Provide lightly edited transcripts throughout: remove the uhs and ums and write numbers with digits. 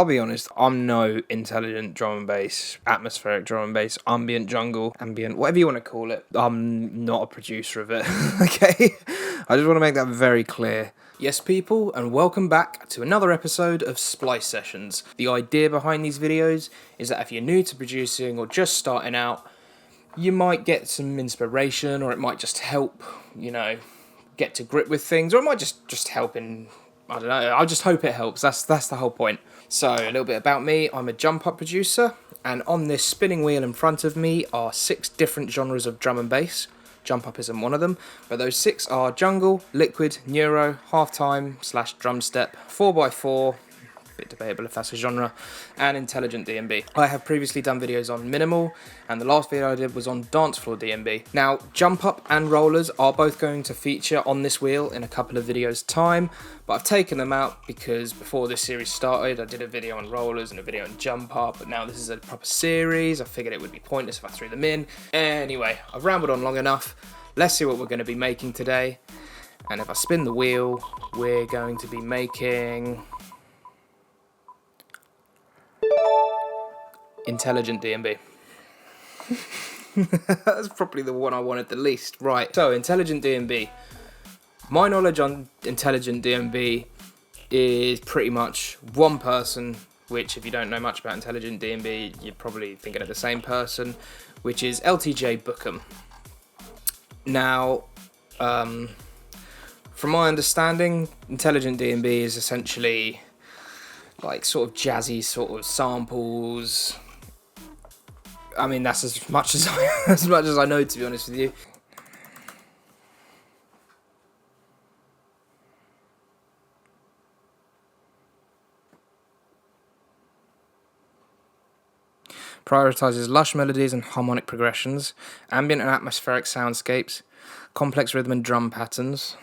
I'll be honest, I'm no intelligent drum and bass, atmospheric drum and bass, ambient jungle, ambient, whatever you want to call it. I'm not a producer of it, okay? I just want to make that very clear. Yes, people, and welcome back to another episode of Splice Sessions. The idea behind these videos is that if you're new to producing or just starting out, you might get some inspiration, or it might just help, you know, get to grip with things, or it might just help in, I don't know, I just hope it helps. That's the whole point. So, a little bit about me. I'm a jump up producer, and on this spinning wheel in front of me are 6 different genres of drum and bass. Jump up isn't one of them, but those 6 are jungle, liquid, neuro, halftime / drum step, 4x4, bit debatable if that's a genre, and intelligent DnB. I have previously done videos on minimal, and the last video I did was on dance floor DnB. Now, jump up and rollers are both going to feature on this wheel in a couple of videos' time, but I've taken them out because before this series started, I did a video on rollers and a video on jump up, but now this is a proper series. I figured it would be pointless if I threw them in. Anyway, I've rambled on long enough. Let's see what we're going to be making today. And if I spin the wheel, we're going to be making intelligent DnB. That's probably the one I wanted the least. Right, so intelligent DnB. My knowledge on intelligent DnB is pretty much one person, which if you don't know much about intelligent DnB, you're probably thinking of the same person, which is LTJ Bukem. Now, from my understanding, intelligent DnB is essentially like sort of jazzy sort of samples. I mean, that's as much as I know, to be honest with you. Prioritizes lush melodies and harmonic progressions, ambient and atmospheric soundscapes, complex rhythm and drum patterns,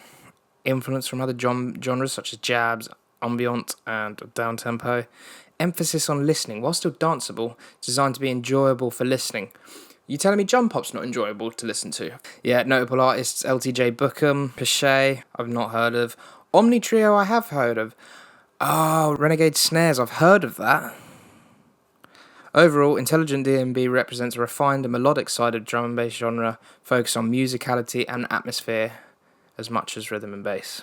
influence from other genres such as jabs, ambient and downtempo, emphasis on listening while still danceable, designed to be enjoyable for listening. You telling me jump up's not enjoyable to listen to? Yeah, notable artists LTJ Bukem, Pichet, I've not heard of. Omni Trio I have heard of. Oh, Renegade Snares, I've heard of that. Overall, intelligent DnB represents a refined and melodic side of drum and bass genre, focused on musicality and atmosphere as much as rhythm and bass.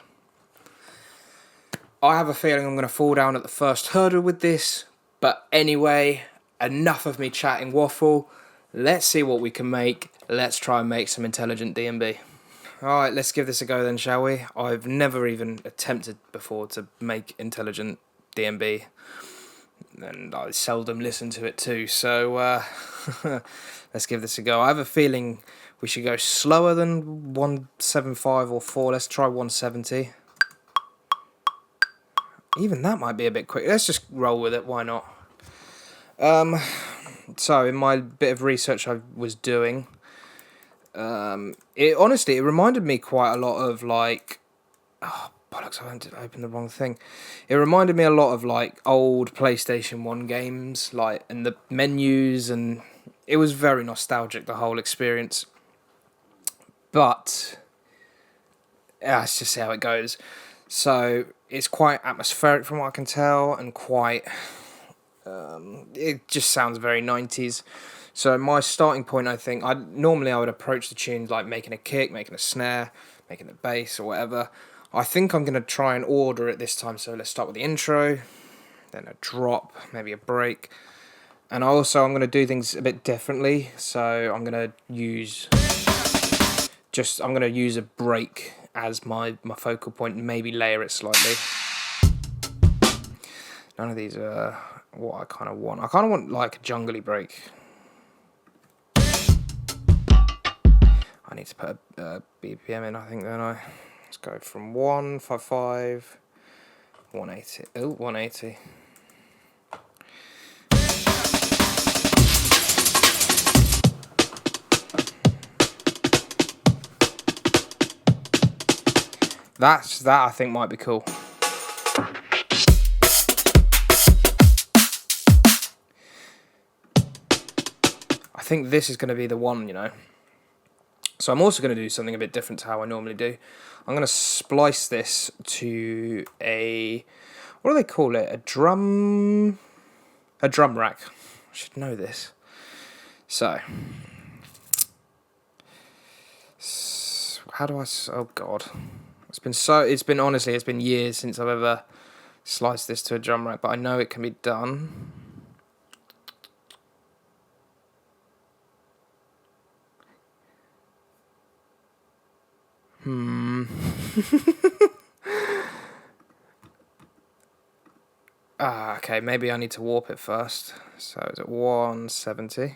I have a feeling I'm going to fall down at the first hurdle with this, but anyway, enough of me chatting waffle. Let's see what we can make. Let's try and make some intelligent DnB. Alright, let's give this a go then, shall we? I've never even attempted before to make intelligent DnB, and I seldom listen to it too, so let's give this a go. I have a feeling we should go slower than 175 or 4. Let's try 170. Even that might be a bit quick. Let's just roll with it, why not? So in my bit of research I was doing, it reminded me quite a lot of like, oh bollocks, I opened the wrong thing. It reminded me a lot of like old PlayStation 1 games, like, and the menus, and it was very nostalgic, the whole experience. But let's just see how it goes. So it's quite atmospheric from what I can tell, and quite, it just sounds very 90s. So my starting point, I think, normally I would approach the tune like making a kick, making a snare, making a bass or whatever. I think I'm going to try and order it this time, so let's start with the intro, then a drop, maybe a break. And I'm going to do things a bit differently, so I'm going to use a break as my focal point, and maybe layer it slightly. None of these are what I kind of want. I kind of want like a jungly break. I need to put a BPM in, I think, don't I? Let's go from 155, 180. Oh, 180. That I think might be cool. I think this is going to be the one, you know. So I'm also going to do something a bit different to how I normally do. I'm going to splice this to a What do they call it? A drum rack. I should know this. So, how do I? Oh God, it's been honestly, it's been years since I've ever sliced this to a drum rack, but I know it can be done. Okay, maybe I need to warp it first. So it's at 170.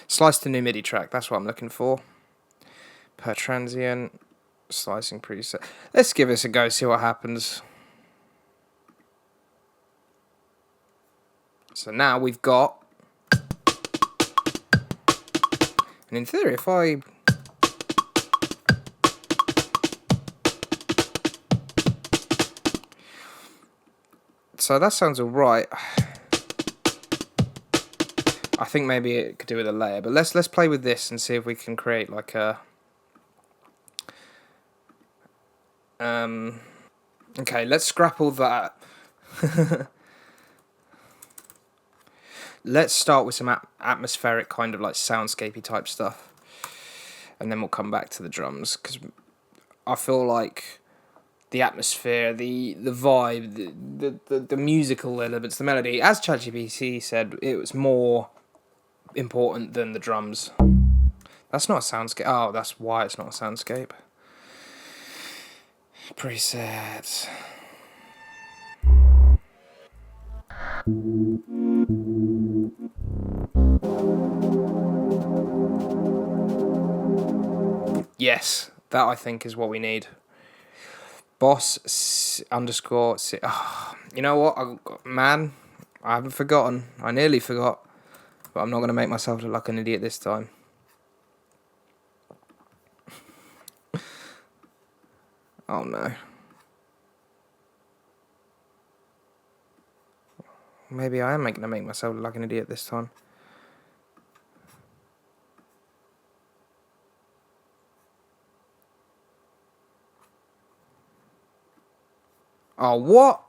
Slice to new MIDI track, that's what I'm looking for. Per transient, slicing preset. Let's give this a go, see what happens. So now we've got, and in theory, if I so that sounds alright. I think maybe it could do with a layer, but let's play with this and see if we can create like a okay, let's scrap all that. Let's start with some atmospheric kind of like soundscapey type stuff, and then we'll come back to the drums, because I feel like the atmosphere, the vibe, the musical elements, the melody, as ChatGPT said, it was more important than the drums. That's not a soundscape. Oh, that's why it's not a soundscape. Presets. Yes, that I think is what we need. Boss underscore. Oh, you know what, man? I haven't forgotten. I nearly forgot, but I'm not going to make myself look like an idiot this time. Oh no. Maybe I am going to make myself look like an idiot this time. Oh, what?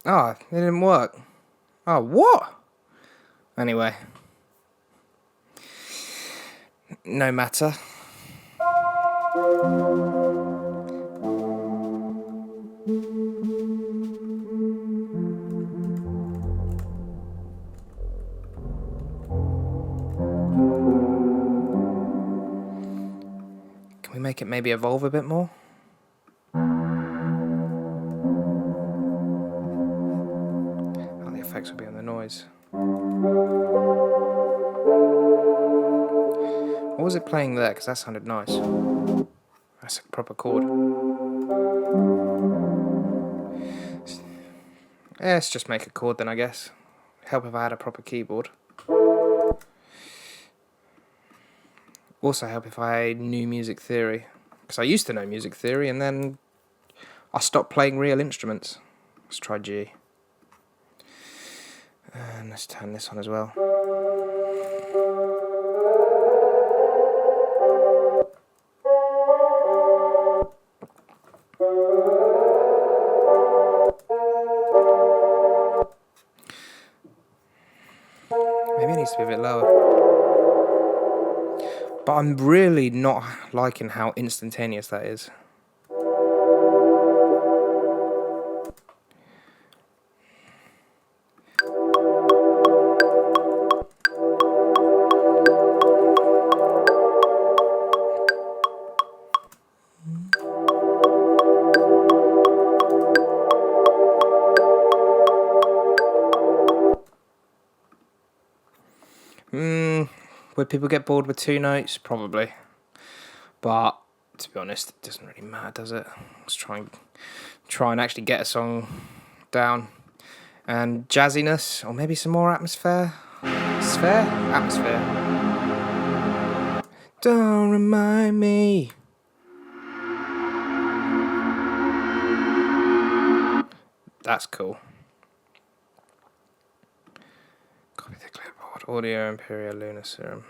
Oh, it didn't work. Oh, what? Anyway. No matter. Can we make it maybe evolve a bit more? Oh, the effects will be on the noise. What was it playing there? Because that sounded nice. That's a proper chord. Yeah, let's just make a chord then, I guess. Help if I had a proper keyboard. Also help if I knew music theory. Because I used to know music theory and then I stopped playing real instruments. Let's try G. And let's turn this on as well. Maybe it needs to be a bit lower. But I'm really not liking how instantaneous that is. Would people get bored with two notes? Probably. But to be honest, it doesn't really matter, does it? Let's try and actually get a song down. And jazziness, or maybe some more atmosphere. Atmosphere. Don't remind me. That's cool. Clipboard, audio, Imperial, Lunar Serum.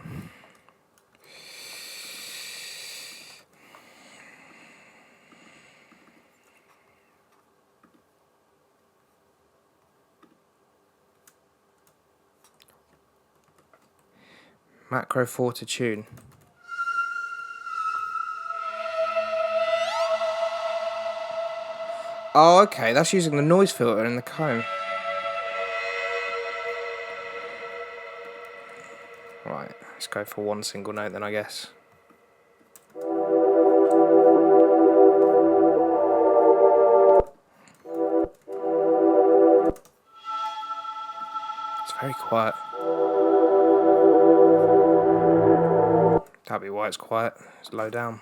Macro 4 to tune. Oh, okay, that's using the noise filter in the comb. Right, let's go for one single note then, I guess. It's very quiet. That'd be why it's quiet. It's low down.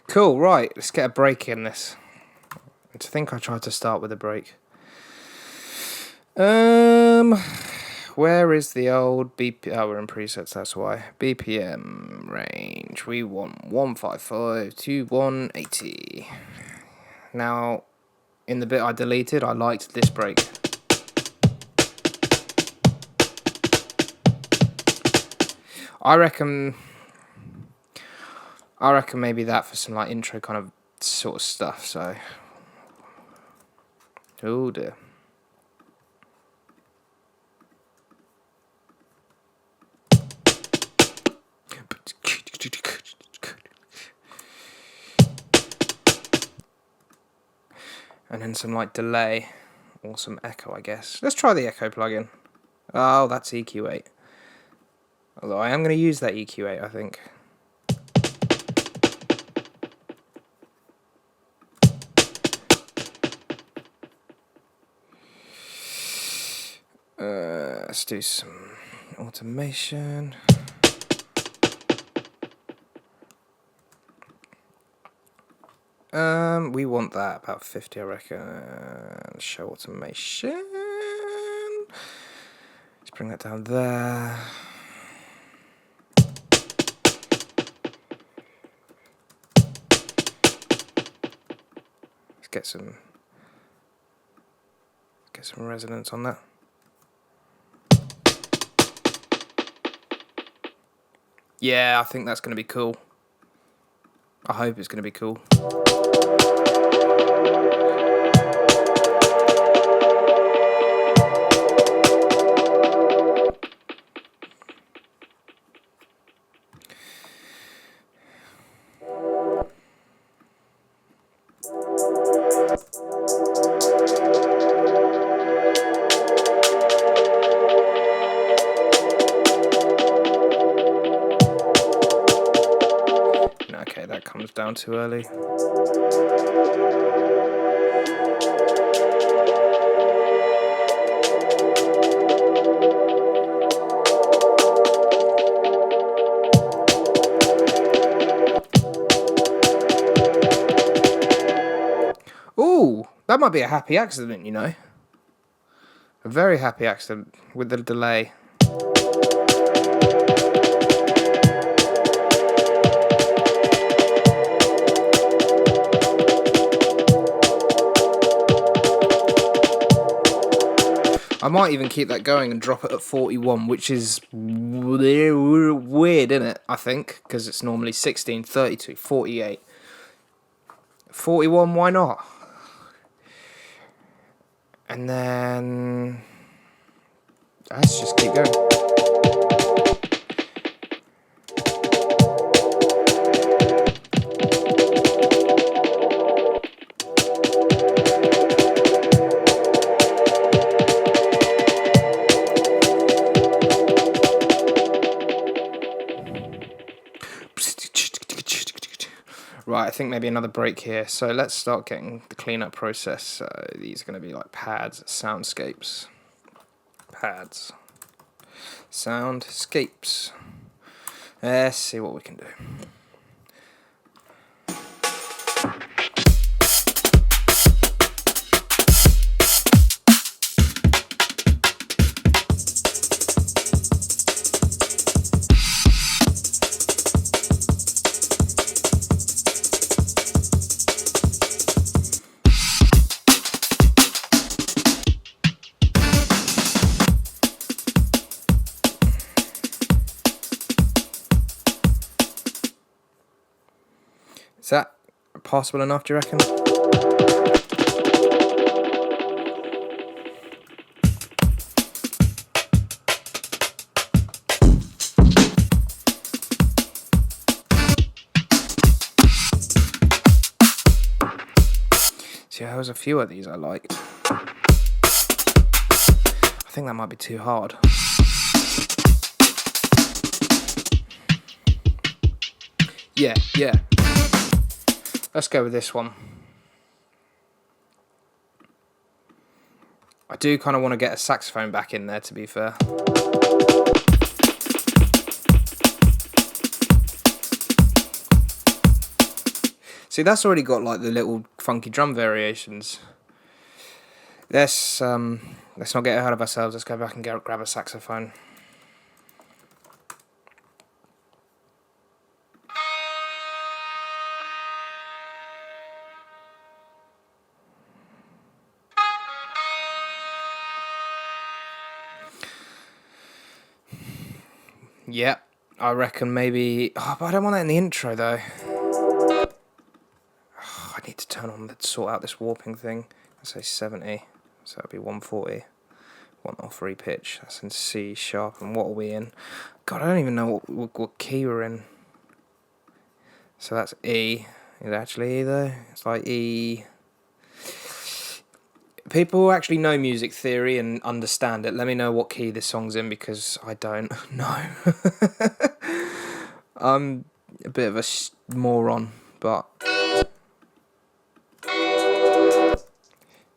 Cool, right, let's get a break in this. I think I tried to start with a break. Where is the old BPM? Oh, we're in presets, that's why. BPM range. We want 155 to 180. Now, in the bit I deleted, I liked this break. I reckon maybe that for some like intro kind of sort of stuff, so. Oh dear. And then some like delay or some echo, I guess. Let's try the echo plugin. Oh, that's EQ8. Although I am going to use that EQ8, I think. Let's do some automation. We want that about 50, I reckon. Show automation. Let's bring that down there. Let's get some resonance on that. Yeah, I think that's going to be cool. I hope it's going to be cool. Okay, that comes down too early. Ooh, that might be a happy accident, you know. A very happy accident with the delay. I might even keep that going and drop it at 41, which is weird, isn't it? I think, because it's normally 16, 32, 48. 41, why not? And then let's just keep going. Right, I think maybe another break here. So let's start getting the cleanup process. So these are going to be like pads, soundscapes. Pads. Soundscapes. Let's see what we can do. Is that possible enough, do you reckon? See, there was a few of these I liked. I think that might be too hard. Yeah. Let's go with this one. I do kind of want to get a saxophone back in there, to be fair. See, that's already got like the little funky drum variations. Let's not get ahead of ourselves. Let's go back and grab a saxophone. Yeah, I reckon maybe... Oh, but I don't want that in the intro, though. Oh, I need to sort out this warping thing. Let's say 70, so that'll be 140. 103 pitch. That's in C sharp, and what are we in? God, I don't even know what key we're in. So that's E. Is it actually E, though? It's like E... People who actually know music theory and understand it, let me know what key this song's in, because I don't know. I'm a bit of a moron, but...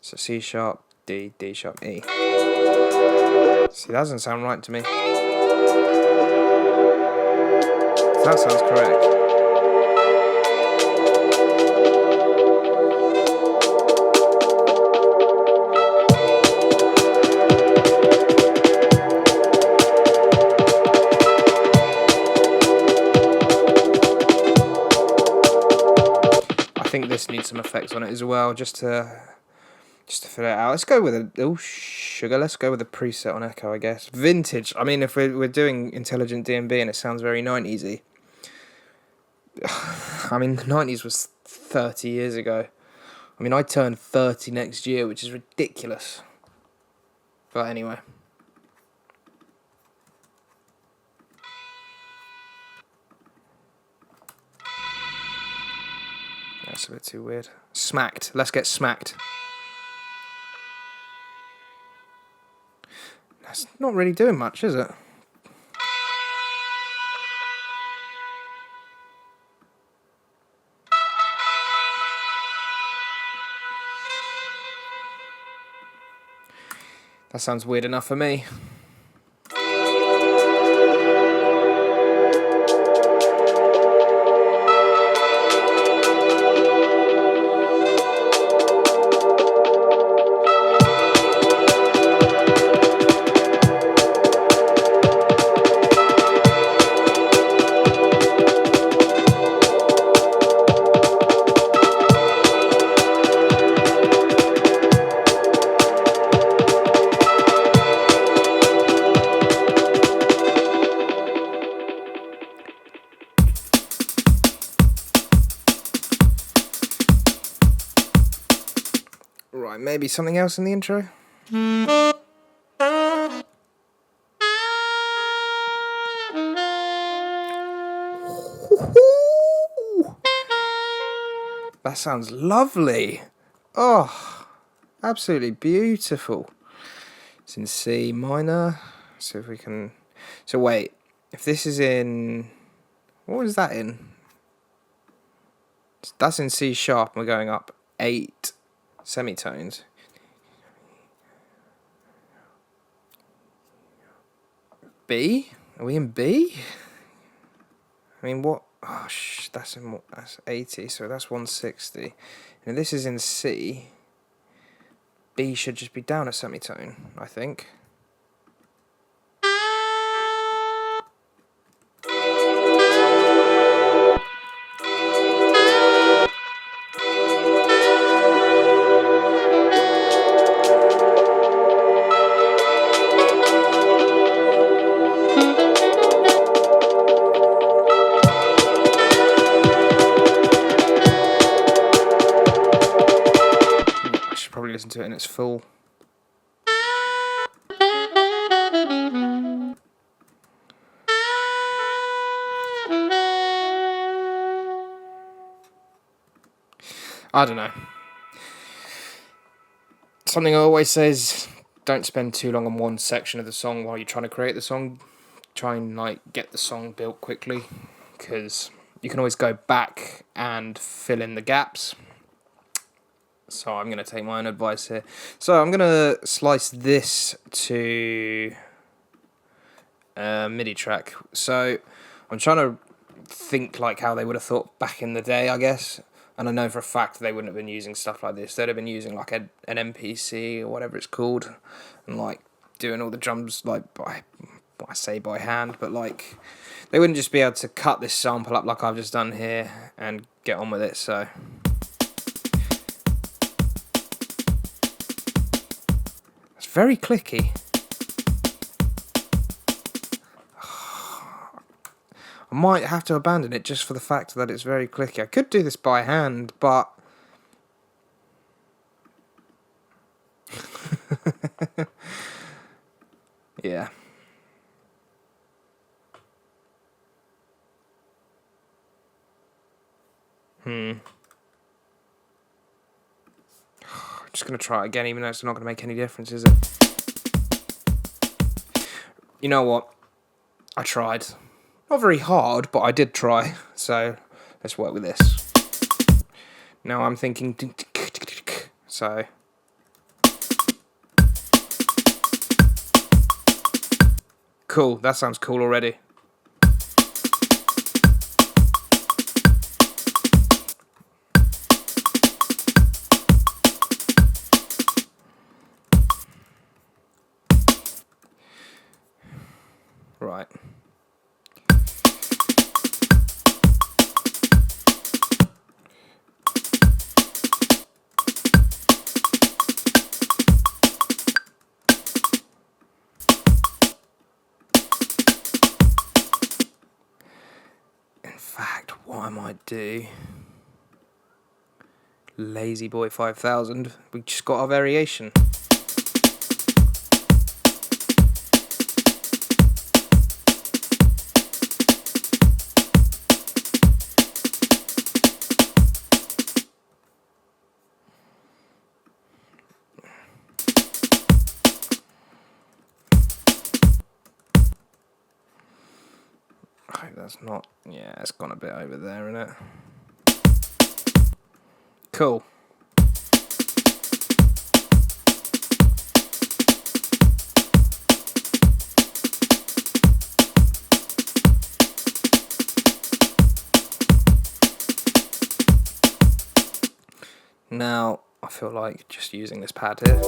So C sharp, D, D sharp, E. See, that doesn't sound right to me. That sounds correct. I think this needs some effects on it as well, just to fill it out. Let's go with a Let's go with a preset on echo, I guess. Vintage. I mean, if we're doing intelligent DnB and it sounds very 90s-y. I mean, the 90s was 30 years ago. I mean, I turn 30 next year, which is ridiculous. But anyway. That's a bit too weird. Smacked. Let's get smacked. That's not really doing much, is it? That sounds weird enough for me. Right, maybe something else in the intro? That sounds lovely. Oh, absolutely beautiful. It's in C minor. See if we can... So wait, if this is in... What was that in? That's in C sharp, and we're going up 8 semitones. B? Are we in B? I mean, what? Oh, that's 80, so that's 160. And this is in C. B should just be down a semitone, I think. I should probably listen to it in its full. I don't know. Something I always say is don't spend too long on one section of the song while you're trying to create the song. Try and get the song built quickly, because you can always go back and fill in the gaps. So I'm going to take my own advice here. So I'm going to slice this to a MIDI track. So I'm trying to think how they would have thought back in the day, I guess. And I know for a fact they wouldn't have been using stuff like this. They'd have been using an MPC or whatever it's called, and doing all the drums by hand, but they wouldn't just be able to cut this sample up like I've just done here and get on with it. So it's very clicky. I might have to abandon it just for the fact that it's very clicky. I could do this by hand, but yeah. I'm just going to try it again, even though it's not going to make any difference, is it? You know what? I tried. Not very hard, but I did try. So let's work with this. Now I'm thinking... So... Cool, that sounds cool already. Right. In fact, what I might do... Lazy Boy 5000. We just got our variation. That's not... Yeah, it's gone a bit over there, innit? Cool. Now, I feel like just using this pad here.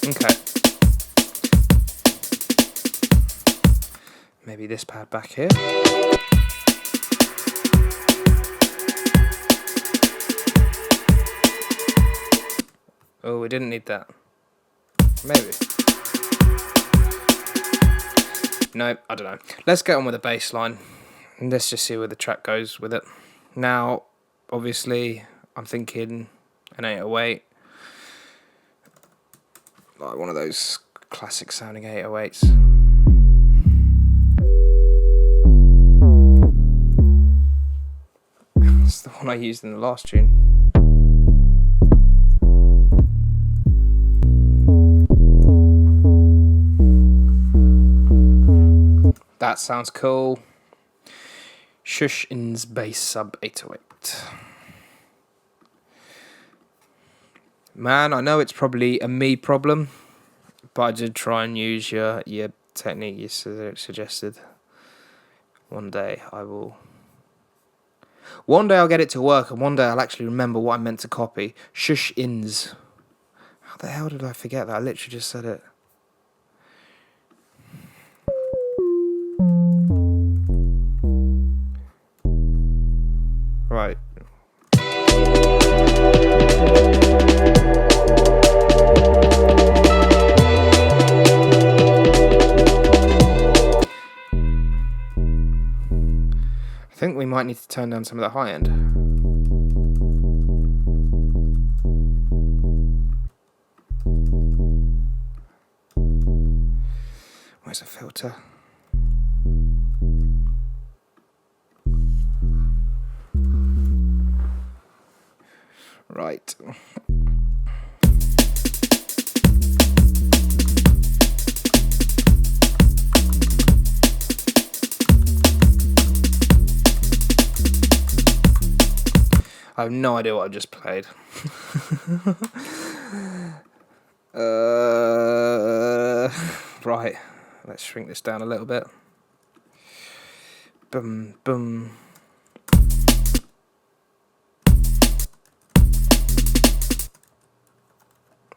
Okay. Maybe this pad back here. Oh, we didn't need that. Maybe. No, I don't know. Let's get on with the bass line. And let's just see where the track goes with it. Now, obviously, I'm thinking an 808. Like one of those classic sounding 808s. That's the one I used in the last tune. That sounds cool. Shush In's bass sub 808. Man, I know it's probably a me problem, but I did try and use your technique you suggested. One day I'll get it to work, and one day I'll actually remember what I meant to copy. Shush In's. How the hell did I forget that? I literally just said it. Right. I think we might need to turn down some of the high end. Where's the filter? Right. I have no idea what I just played. Right, let's shrink this down a little bit. Boom, boom.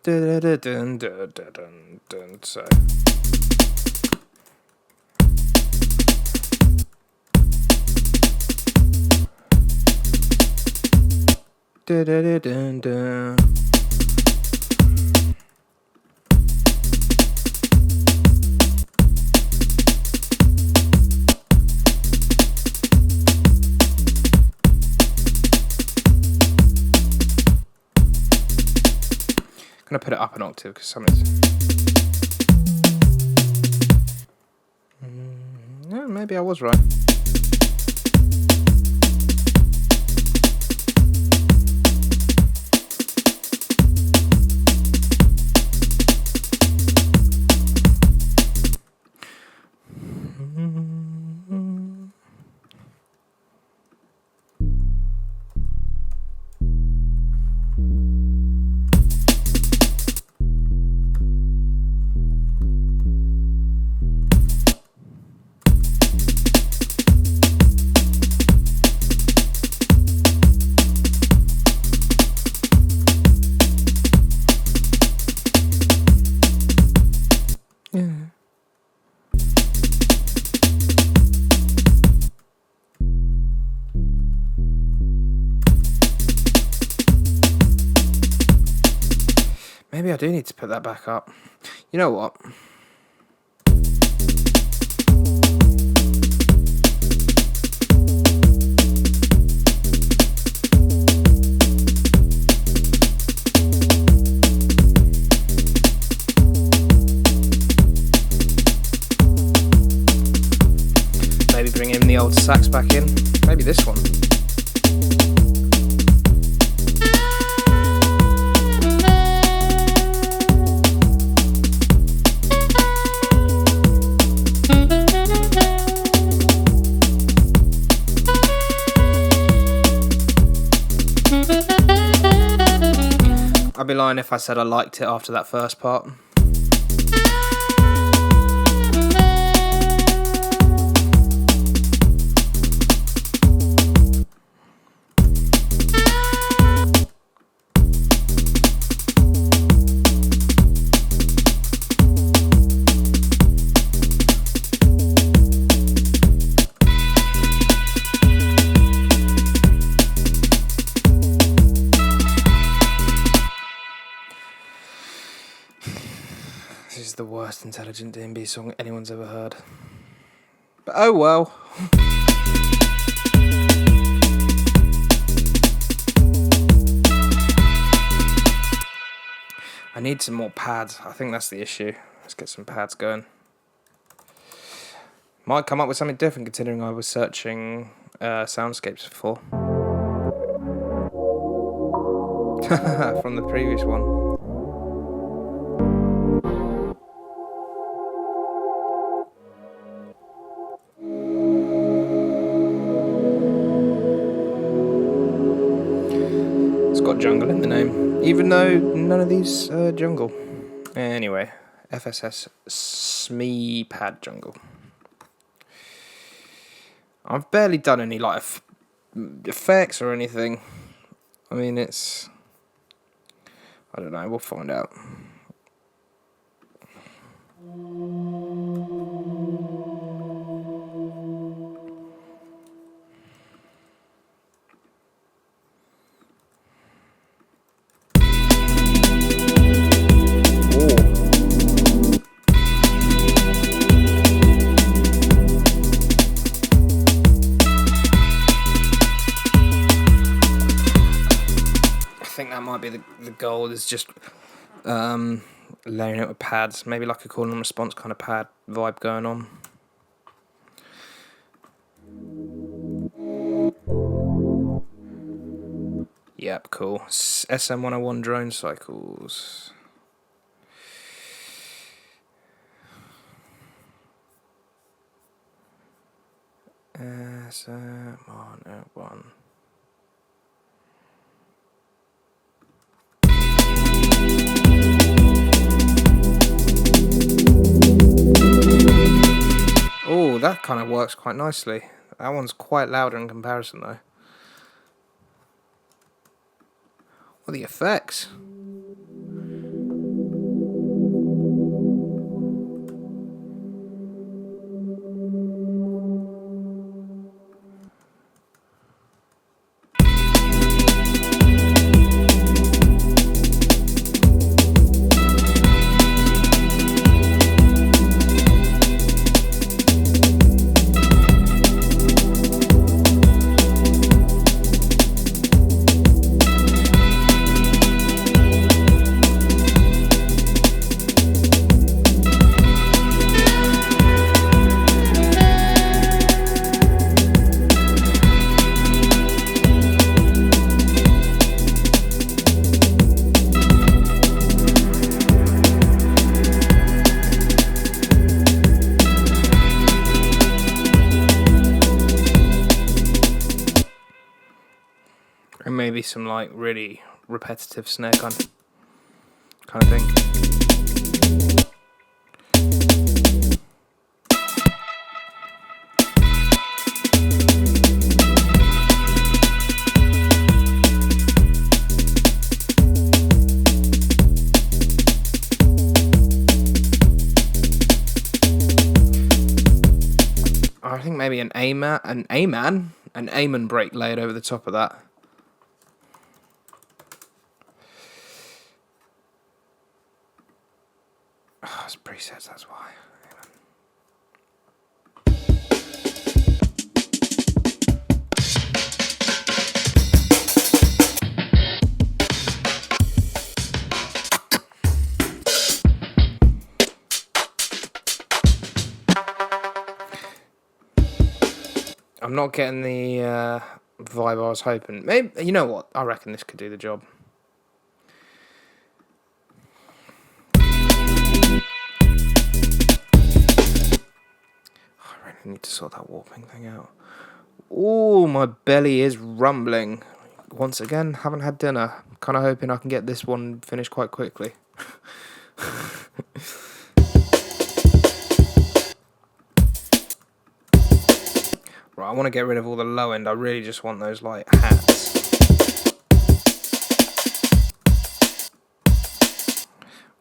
Dun, dun, dun, dun, dun, dun, so. Dun, dun, dun, dun. I'm gonna put it up an octave because something's. No, maybe I was right. Maybe I do need to put that back up. You know what? Maybe bring in the old sax back in. Maybe this one. I'd be lying if I said I liked it after that first part. This is the worst intelligent DnB song anyone's ever heard. But oh well. I need some more pads. I think that's the issue. Let's get some pads going. Might come up with something different considering I was searching soundscapes before. From the previous one. Even though none of these are jungle. Anyway, FSS SME pad jungle. I've barely done any like effects or anything. I mean, it's... I don't know, we'll find out. I think that might be the goal, is just layering it with pads, maybe like a call and response kind of pad vibe going on. Yep, cool. SM101 drone cycles. SM101. Oh, that kind of works quite nicely. That one's quite louder in comparison, though. What are the effects? And maybe some like really repetitive snare kind of thing. I think maybe an Amen break layered over the top of that. Oh, it's presets, that's why. I'm not getting the vibe I was hoping. Maybe, you know what? I reckon this could do the job. I need to sort that warping thing out. Oh, my belly is rumbling. Once again, haven't had dinner. Kind of hoping I can get this one finished quite quickly. Right, I want to get rid of all the low end. I really just want those like hats.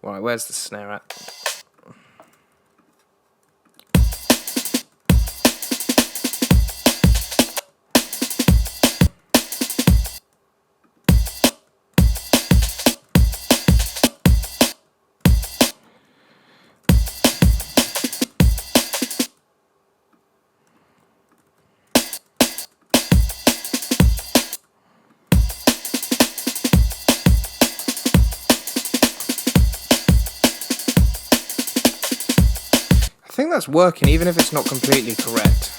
Right, where's the snare at? I think that's working, even if it's not completely correct.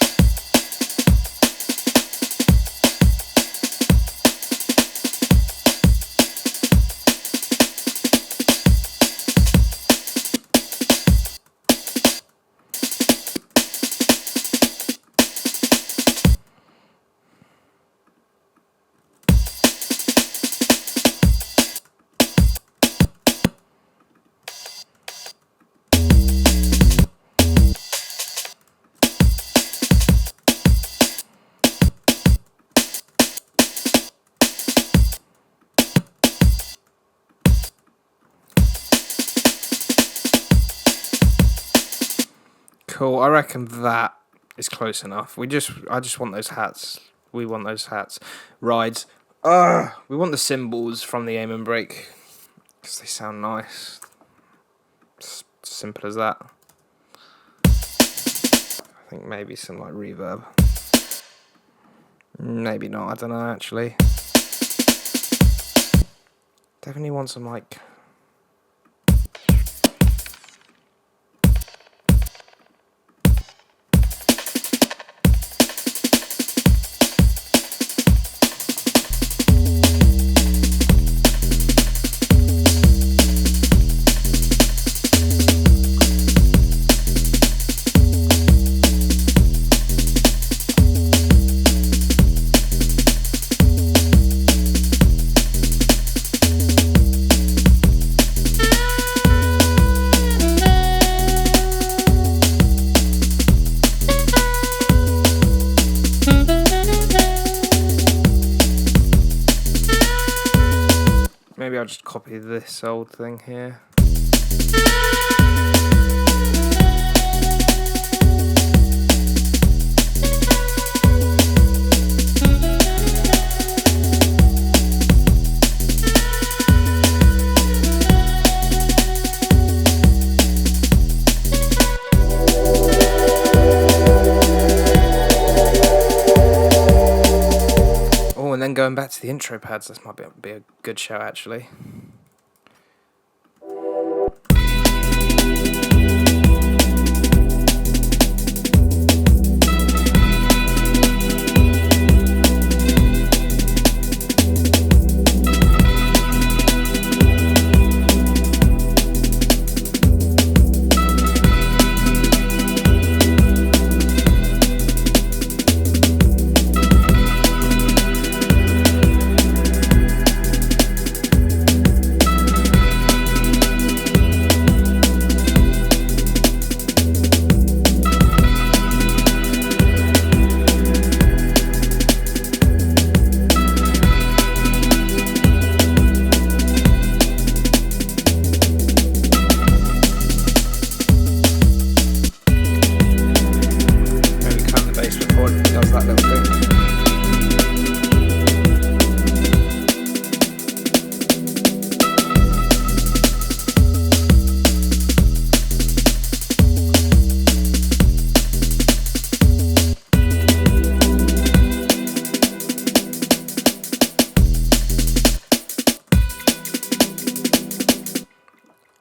Cool. I reckon that is close enough. I just want those hats. We want those hats. Rides. We want the cymbals from the aim and break because they sound nice. It's simple as that. I think maybe some like reverb. Maybe not. I don't know actually. Definitely want some like. Maybe I'll just copy this old thing here. And then going back to the intro pads, this might be a good show actually.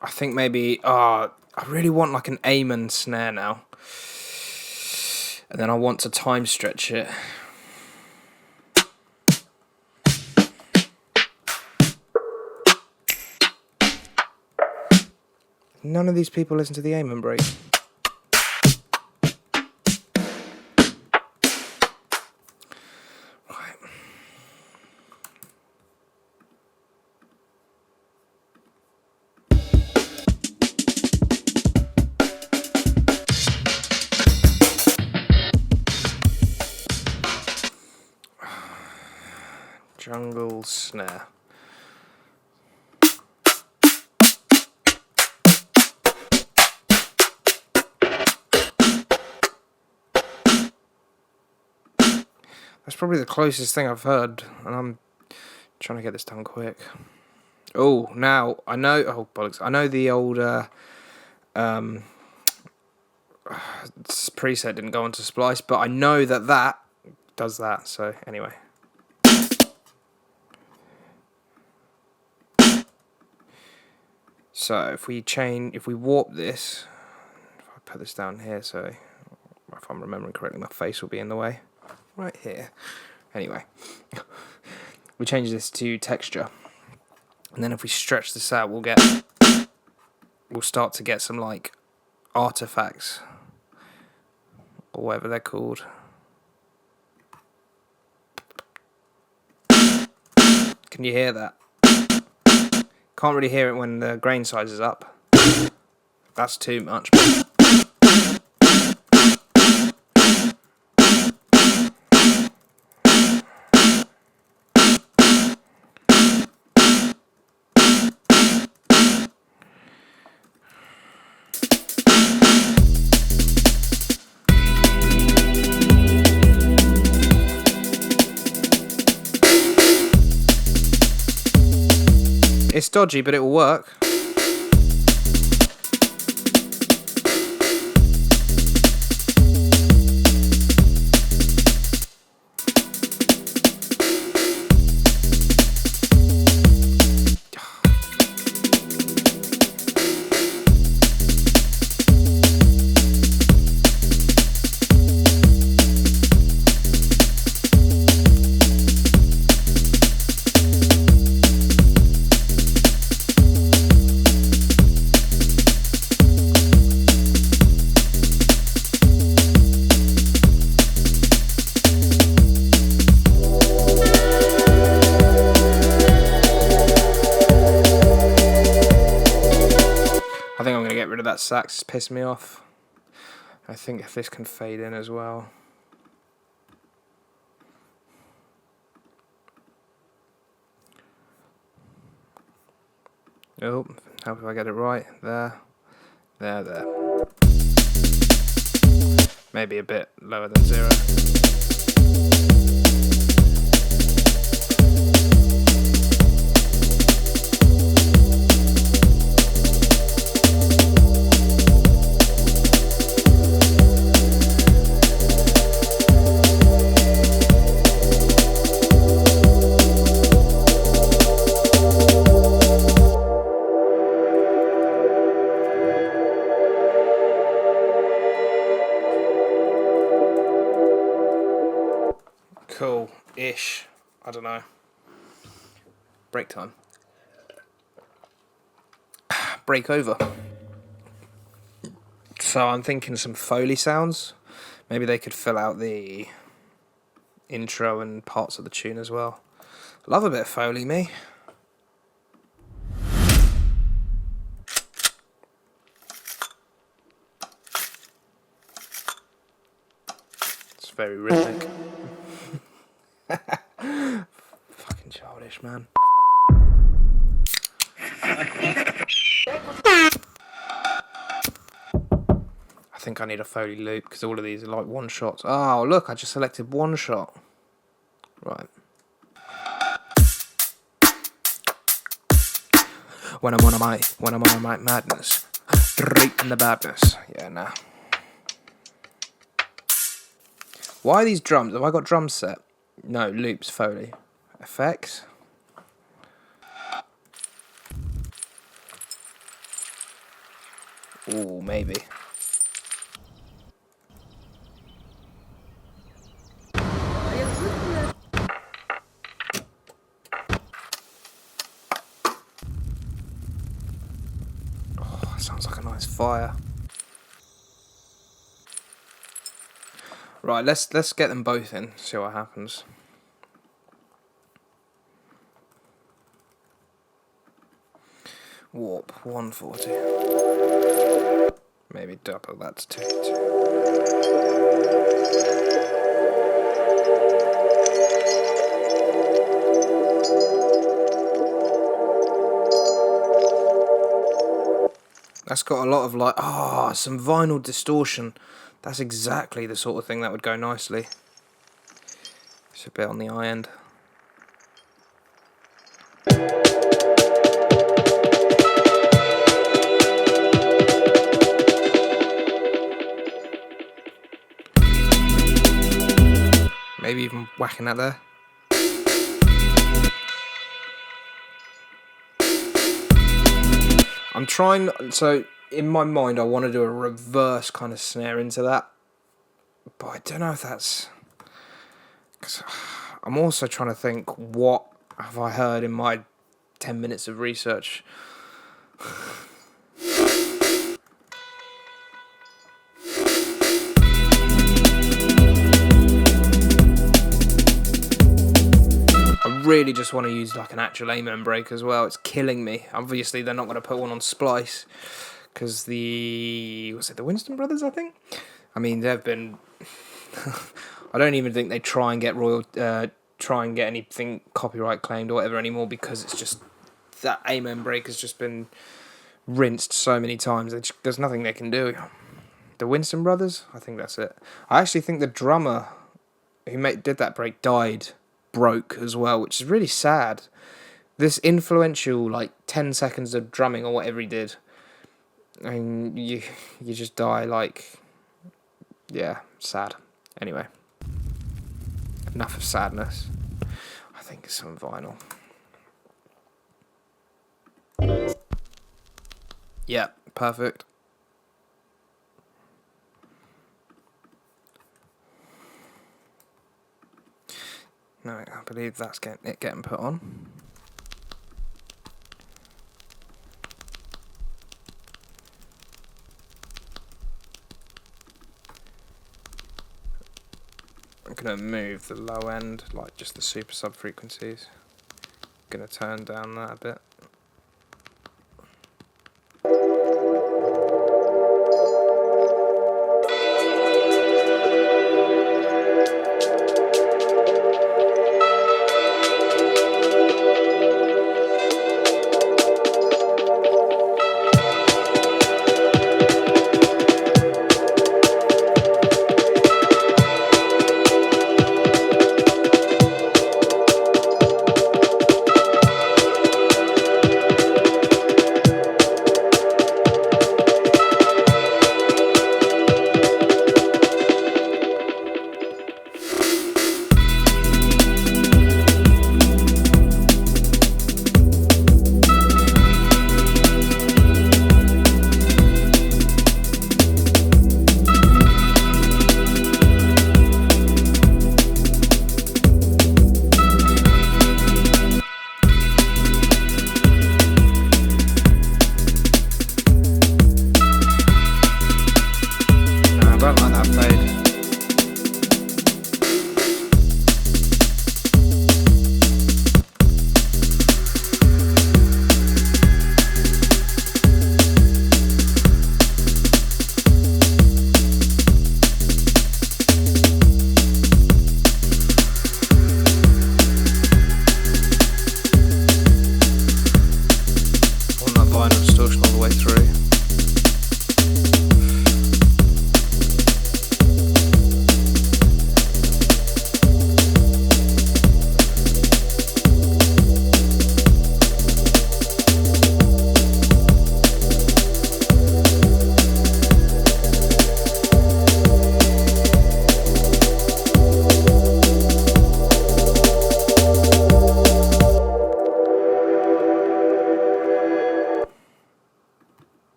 I think maybe, I really want like an aim and snare now. And then I want to time stretch it. None of these people listen to the aim and break. Jungle snare. That's probably the closest thing I've heard, and I'm trying to get this done quick. Oh, now I know. Oh bollocks! I know the old preset didn't go onto Splice, but I know that does that. So anyway. So if we warp this, if I put this down here, so if I'm remembering correctly, my face will be in the way, right here. Anyway, we change this to texture, and then if we stretch this out, we'll start to get some like artifacts, or whatever they're called. Can you hear that? Can't really hear it when the grain size is up. That's too much. dodgy, but it will work. I think I'm going to get rid of that sax, it's pissed me off. I think if this can fade in as well. Oh, how do I get it right? There. Maybe a bit lower than 0. Cool-ish. I don't know. Break time. Break over. So I'm thinking some Foley sounds. Maybe they could fill out the intro and parts of the tune as well. Love a bit of Foley, me. It's very rhythmic. Fucking childish, man. I think I need a Foley loop because all of these are like one shots. Oh, look, I just selected one shot. Right. When I'm on a mic madness, straight in the badness. Yeah, nah. Why are these drums? Have I got drums set? No, loops, Foley. Effects. Ooh, maybe. Oh, sounds like a nice fire. Right, let's get them both in, see what happens. Warp 140. Maybe double that to 2. That's got a lot of like, some vinyl distortion. That's exactly the sort of thing that would go nicely. It's a bit on the high end. Maybe even whacking that there. I'm trying, so in my mind I want to do a reverse kind of snare into that, but I don't know if that's, cause I'm also trying to think, what have I heard in my 10 minutes of research? Really just want to use like an actual Amen break as well. It's killing me. Obviously they're not going to put one on Splice because was it the Winston brothers, I think? I mean, they've been I don't even think they try and get anything copyright claimed or whatever anymore, because it's just that Amen break has just been rinsed so many times. There's nothing they can do. The Winston brothers, I think that's it. I actually think the drummer who did that break broke as well, which is really sad This influential, like, 10 seconds of drumming or whatever he did, and you just die, like, yeah, sad. Anyway, enough of sadness. I think it's some vinyl. Yeah, perfect. No, I believe that's getting put on. I'm going to move the low end, like just the super sub frequencies. Going to turn down that a bit.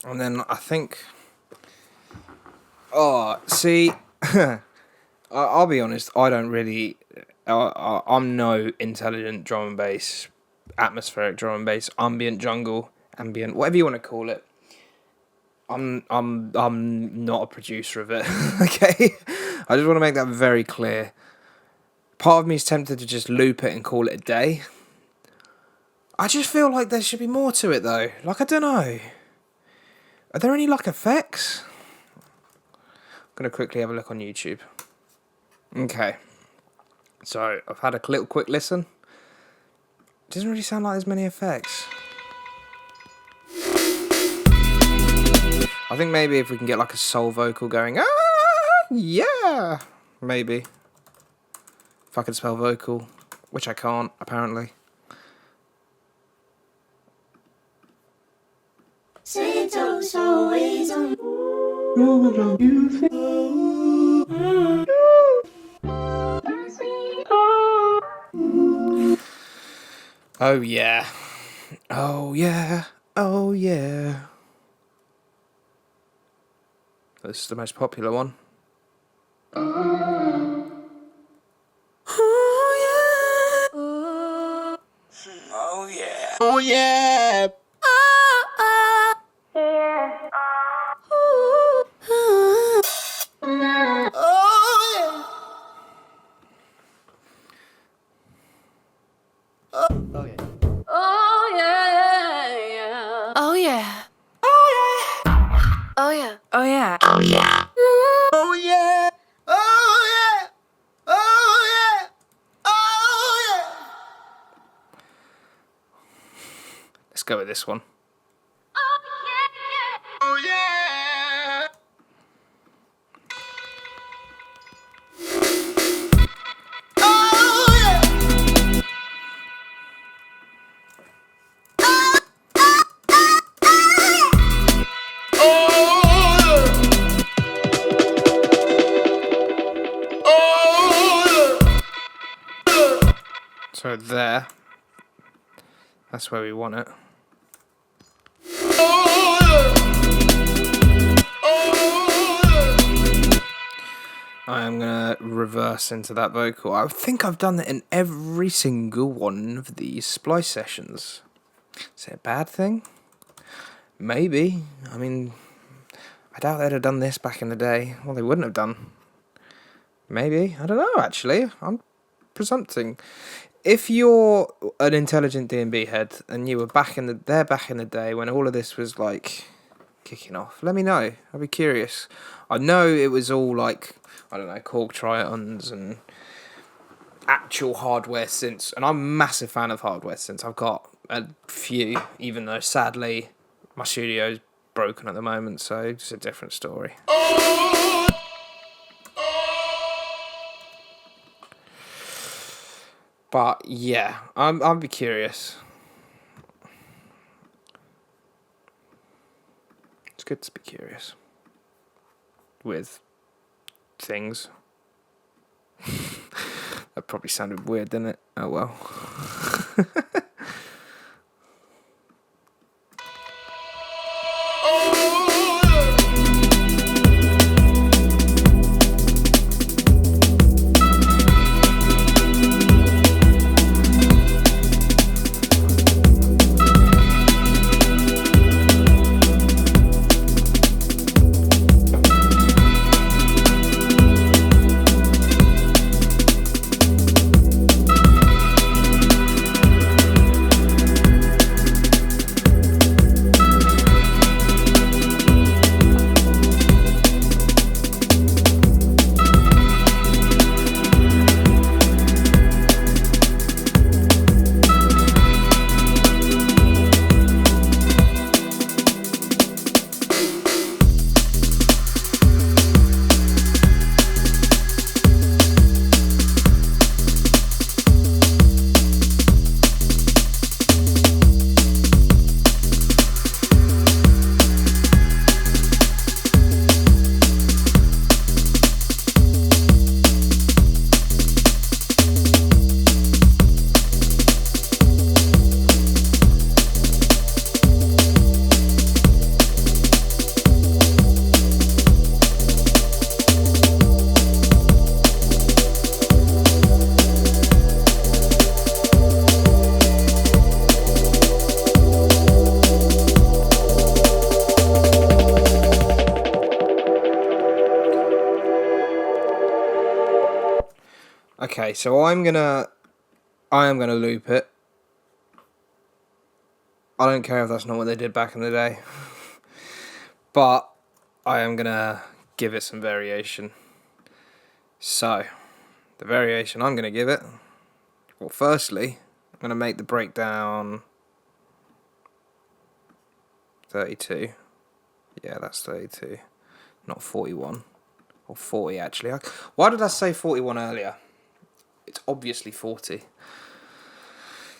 And then I think, oh, see, I'll be honest, I don't really, I'm no intelligent drum and bass, atmospheric drum and bass, ambient jungle, ambient, whatever you want to call it. I'm not a producer of it, okay? I just want to make that very clear. Part of me is tempted to just loop it and call it a day. I just feel like there should be more to it, though. Like, I don't know. Are there any, like, effects? I'm going to quickly have a look on YouTube. Okay. So, I've had a little quick listen. It doesn't really sound like there's many effects. I think maybe if we can get, like, a soul vocal going, yeah, maybe. If I can spell vocal, which I can't, apparently. Oh yeah. Oh yeah. Oh yeah. This is the most popular one. Oh yeah. Oh yeah. Oh yeah. Let's go with this one. Oh yeah. So there. That's where we want it. I am going to reverse into that vocal. I think I've done that in every single one of these Splice sessions. Is it a bad thing? Maybe. I mean, I doubt they'd have done this back in the day. Well, they wouldn't have done. Maybe. I don't know, actually. I'm presumpting. If you're an intelligent DnB head and you were back in the day when all of this was like kicking off, let me know. I'd be curious. I know it was all like, I don't know, Korg Triatons and actual hardware synths, and I'm a massive fan of hardware synths. I've got a few, even though sadly my studio's broken at the moment, so it's a different story. But yeah, I'll be curious. It's good to be curious with things. That probably sounded weird, didn't it? Oh well. Okay, so I am gonna loop it. I don't care if that's not what they did back in the day, but I am gonna give it some variation. So, the variation I'm gonna give it. Well, firstly, I'm gonna make the breakdown 32. Yeah, that's 32, not 41 or 40 actually. Why did I say 41 earlier? It's obviously 40.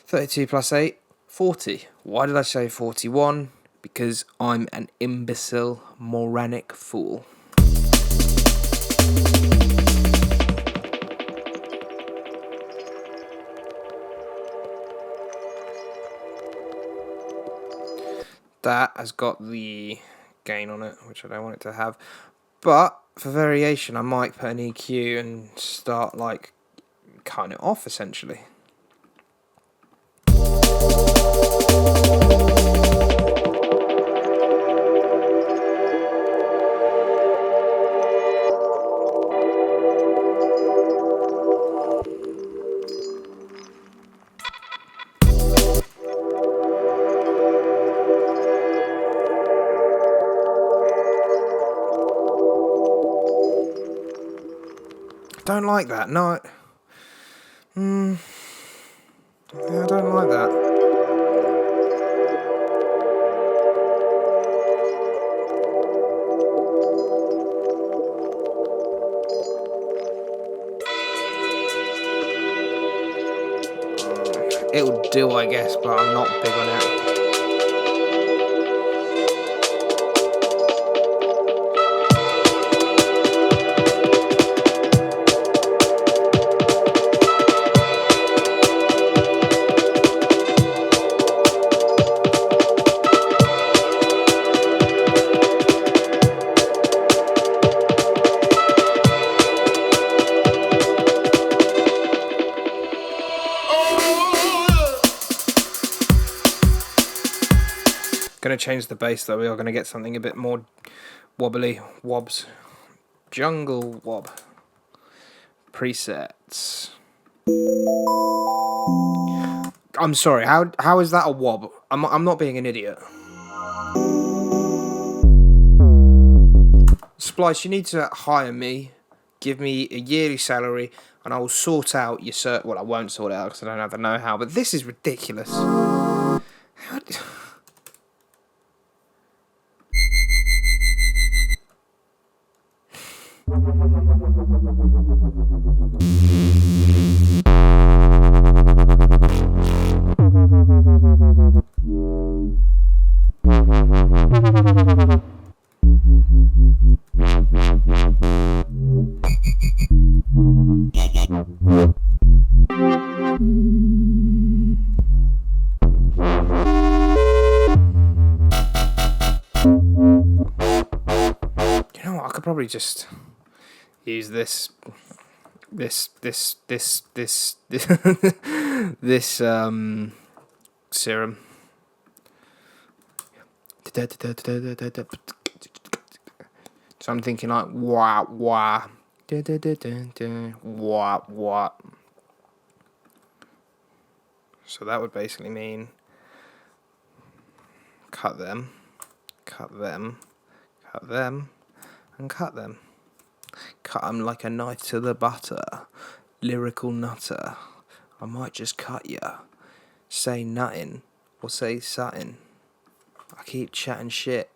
32 plus 8, 40. Why did I say 41? Because I'm an imbecile, moronic fool. That has got the gain on it, which I don't want it to have. But for variation, I might put an EQ and start like cutting it off essentially. don't like that. No. Yeah, I don't like that. It'll do, I guess, but I'm not big on it. Going to change the bass though. We are going to get something a bit more wobbly. Wobs. Jungle wob. Presets. I'm sorry. How is that a wob? I'm not being an idiot. Splice, you need to hire me. Give me a yearly salary, and I will sort out your cert. Well, I won't sort it out because I don't have the know-how. But this is ridiculous. Probably just use this serum. So I'm thinking like wah wah wah wah. So that would basically mean cut them, cut them, cut them, and cut them. Cut them like a knife to the butter. Lyrical nutter. I might just cut ya. Say nuttin' or say suttin'. I keep chatting shit.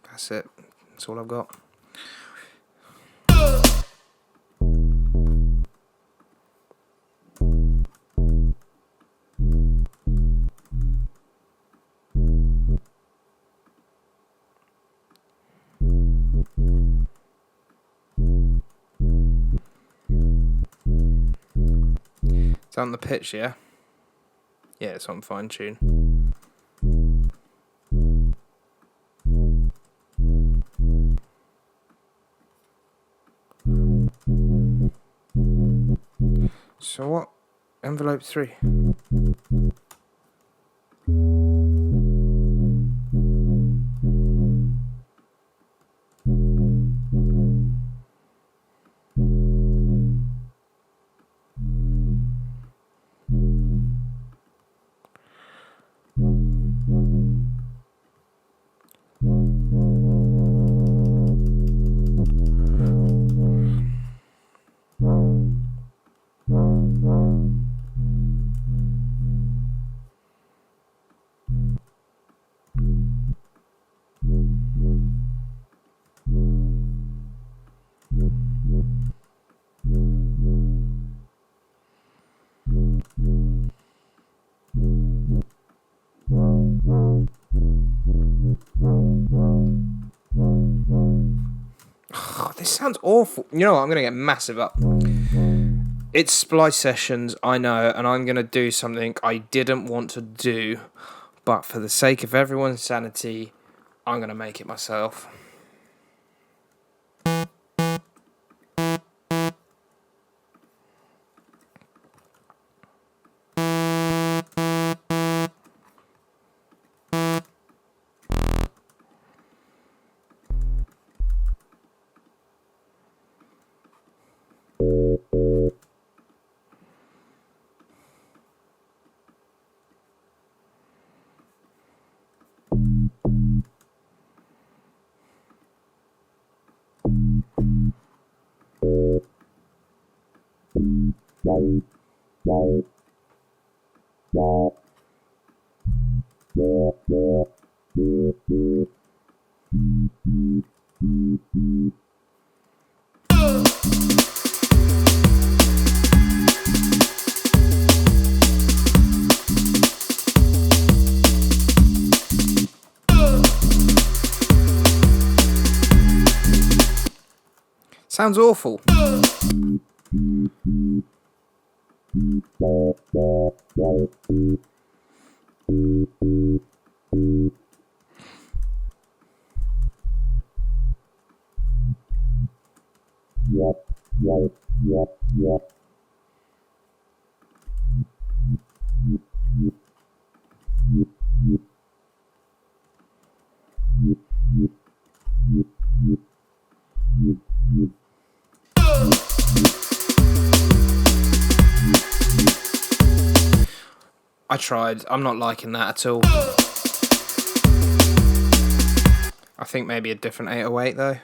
That's it. That's all I've got. It's on the pitch, yeah? Yeah, it's on fine tune. So what? Envelope 3. This sounds awful. You know what? I'm going to get massive up. It's Splice Sessions, I know, and I'm going to do something I didn't want to do, but for the sake of everyone's sanity, I'm going to make it myself. Sounds awful. I tried. I'm not liking that at all. I think maybe a different 808 though.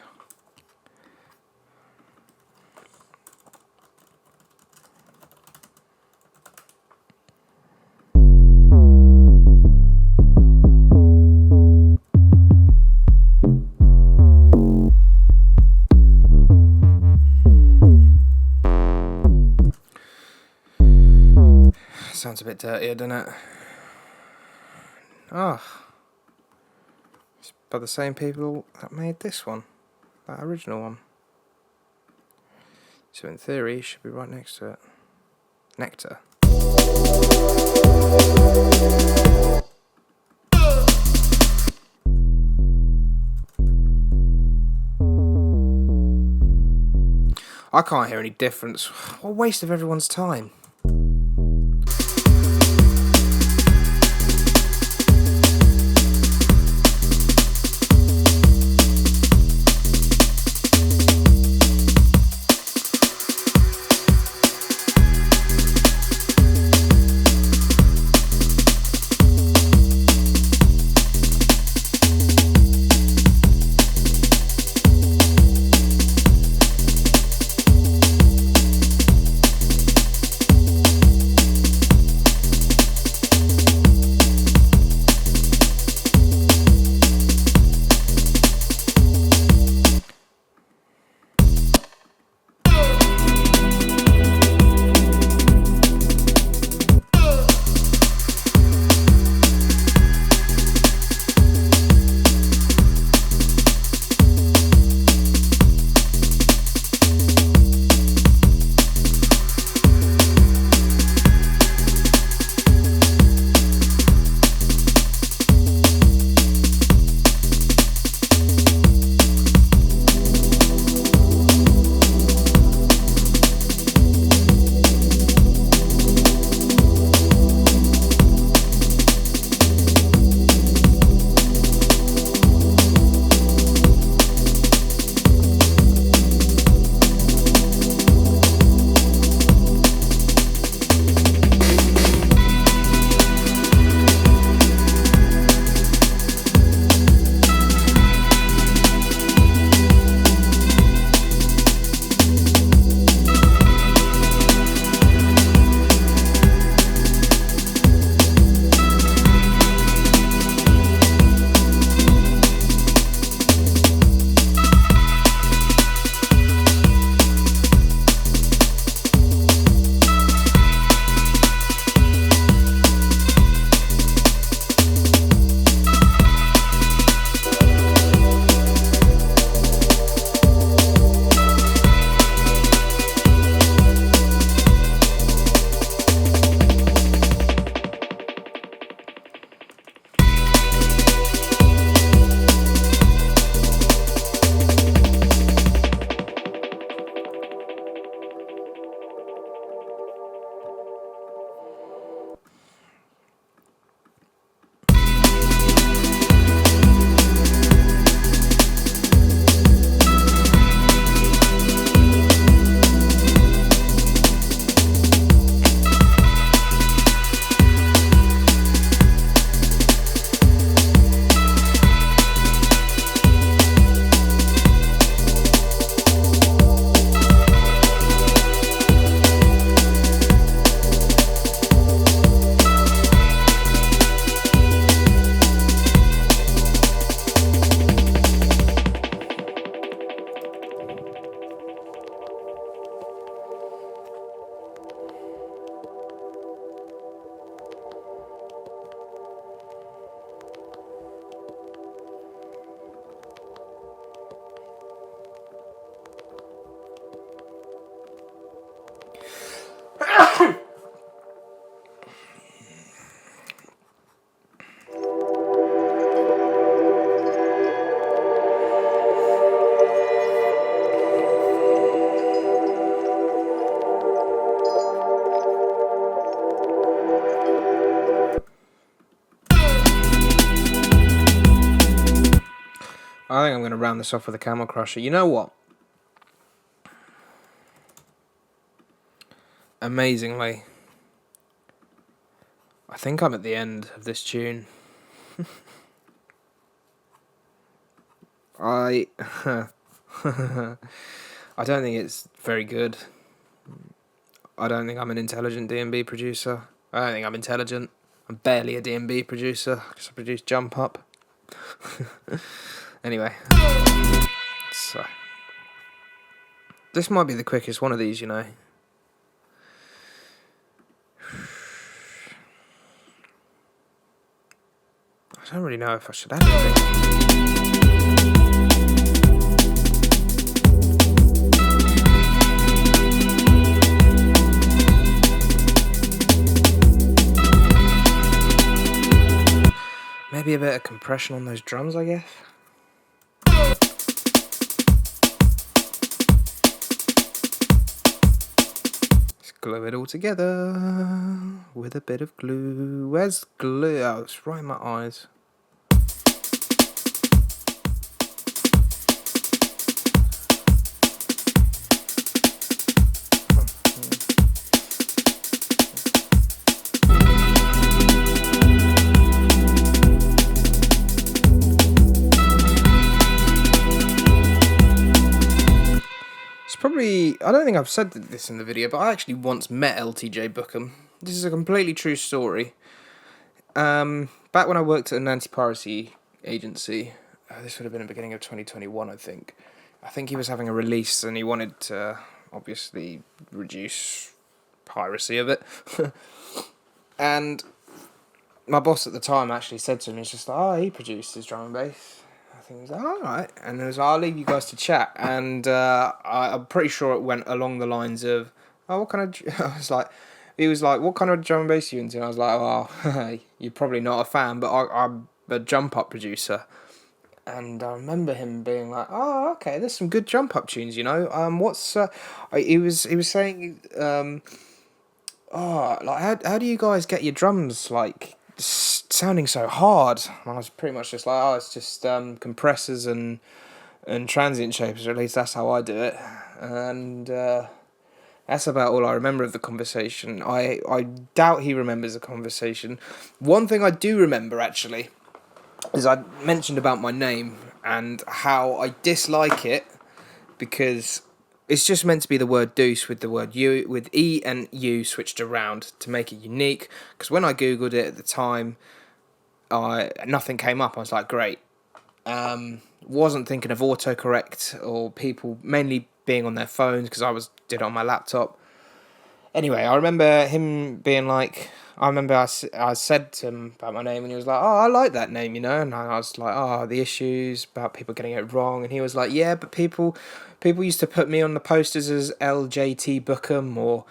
Sounds a bit dirtier, doesn't it? Oh. It's by the same people that made this one. That original one. So in theory, it should be right next to it. Nectar. I can't hear any difference. What a waste of everyone's time. I'm going to round this off with a Camel Crusher. You know what? Amazingly, I think I'm at the end of this tune. I don't think it's very good. I don't think I'm an intelligent DnB producer. I don't think I'm intelligent. I'm barely a DnB producer because I produce Jump Up. Anyway, so this might be the quickest one of these, you know. I don't really know if I should add anything. Maybe a bit of compression on those drums, I guess. Let's glue it all together with a bit of glue. Where's glue? Oh, it's right in my eyes. Probably, I don't think I've said this in the video, but I actually once met LTJ Bukem. This is a completely true story. Back when I worked at an anti-piracy agency, this would have been the beginning of 2021, I think. I think he was having a release and he wanted to obviously reduce piracy of it. And my boss at the time actually said to me, he's just like, oh, he produced his drum and bass. He was like, alright, and he was like, I'll leave you guys to chat, and I'm pretty sure it went along the lines of, oh, what kind of, he was like, what kind of drum and bass are you into? And I was like, well, you're probably not a fan, but I'm a Jump Up producer. And I remember him being like, oh, okay, there's some good Jump Up tunes, you know, he was saying, how do you guys get your drums, like, sounding so hard? And I was pretty much just like, oh, it's just compressors and transient shapers, or at least that's how I do it. And that's about all I remember of the conversation. I doubt he remembers the conversation. One thing I do remember, actually, is I mentioned about my name and how I dislike it because it's just meant to be the word deuce with the word U, with E and U switched around to make it unique. Because when I googled it at the time, nothing came up. I was like, great. Wasn't thinking of autocorrect or people mainly being on their phones because I did it on my laptop. Anyway, I remember him being like, I said to him about my name and he was like, oh, I like that name, you know. And I was like, oh, the issues about people getting it wrong. And he was like, yeah, but people used to put me on the posters as LJT Bukem, or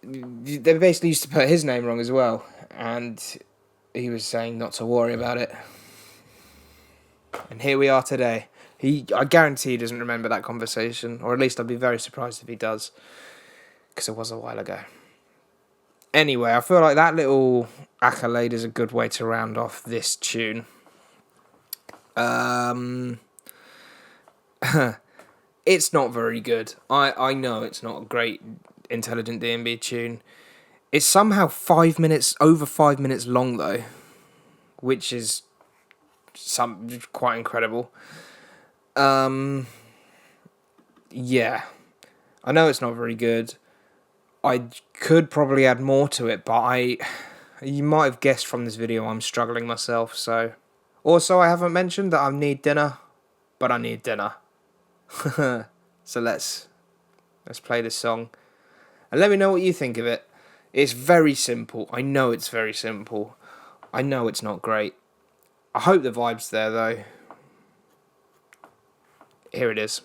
they basically used to put his name wrong as well. And he was saying not to worry about it. And here we are today. I guarantee he doesn't remember that conversation, or at least I'd be very surprised if he does, because it was a while ago. Anyway, I feel like that little accolade is a good way to round off this tune. It's not very good. I know it's not a great intelligent DnB tune. It's somehow over 5 minutes long though, which is quite incredible. Yeah, I know it's not very good. I could probably add more to it, but you might have guessed from this video I'm struggling myself. So, also I haven't mentioned that I need dinner, but I need dinner. So let's play this song and let me know what you think of it. It's very simple. I know it's very simple. I know it's not great. I hope the vibe's there though. Here it is.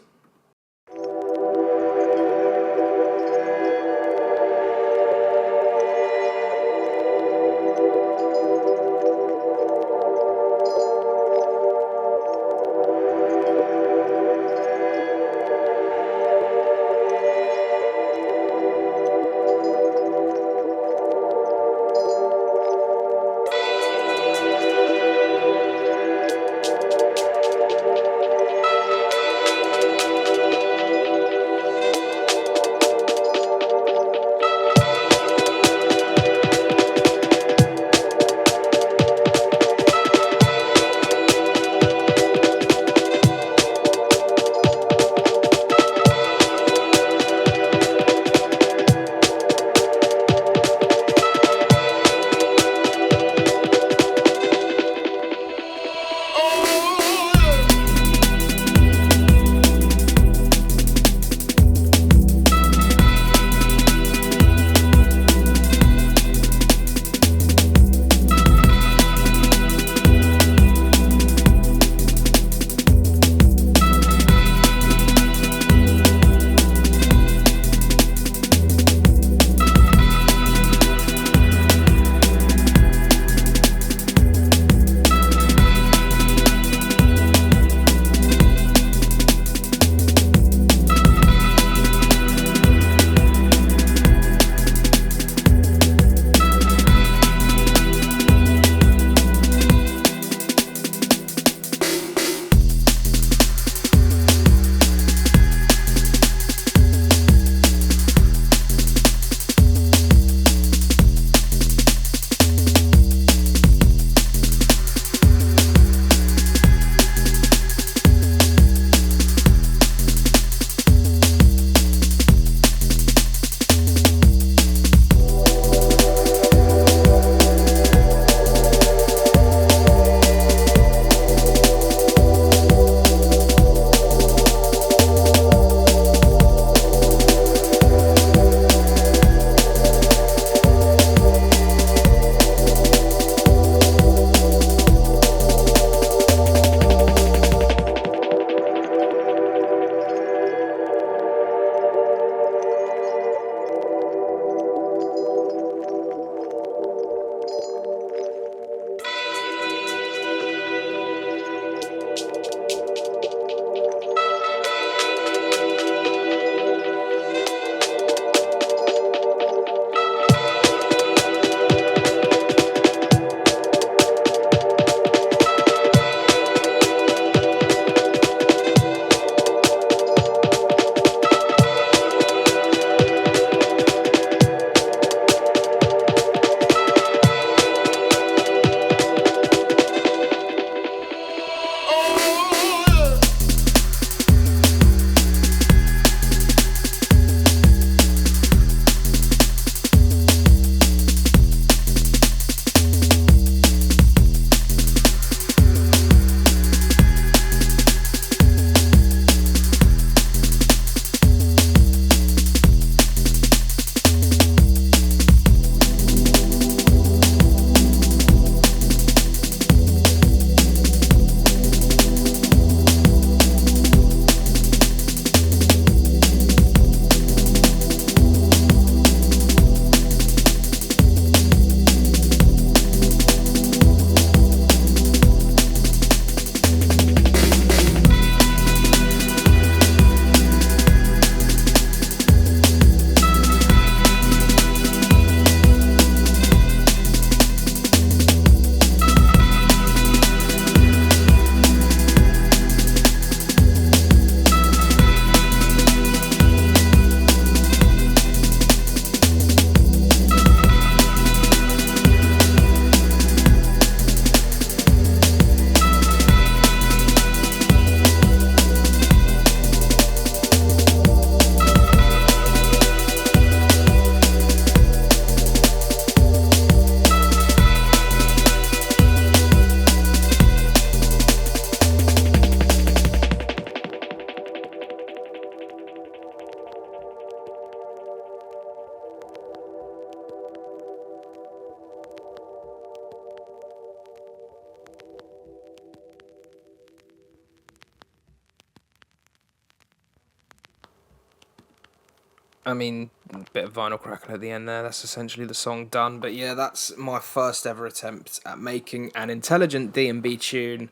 I mean, a bit of vinyl crackle at the end there. That's essentially the song done. But yeah, that's my first ever attempt at making an intelligent DnB tune.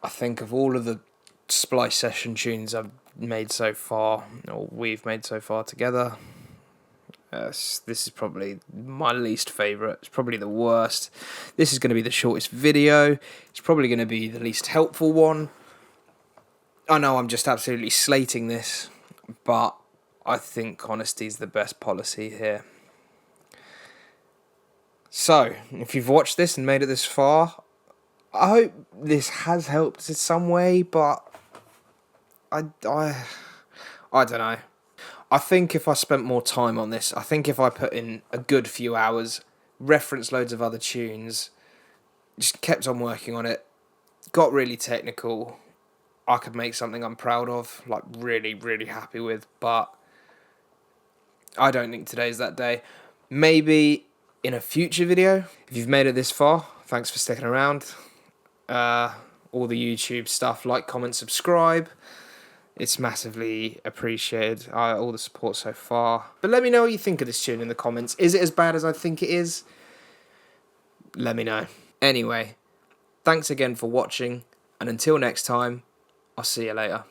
I think of all of the Splice Session tunes I've made so far, or we've made so far together, this is probably my least favourite. It's probably the worst. This is going to be the shortest video. It's probably going to be the least helpful one. I know I'm just absolutely slating this, but I think honesty is the best policy here. So, if you've watched this and made it this far, I hope this has helped in some way, but I don't know. I think if I spent more time on this, I think if I put in a good few hours, referenced loads of other tunes, just kept on working on it, got really technical, I could make something I'm proud of, like really, really happy with, but I don't think today's that day. Maybe in a future video. If you've made it this far, thanks for sticking around. All the YouTube stuff, like, comment, subscribe. It's massively appreciated, all the support so far. But let me know what you think of this tune in the comments. Is it as bad as I think it is? Let me know. Anyway, thanks again for watching, and until next time, I'll see you later.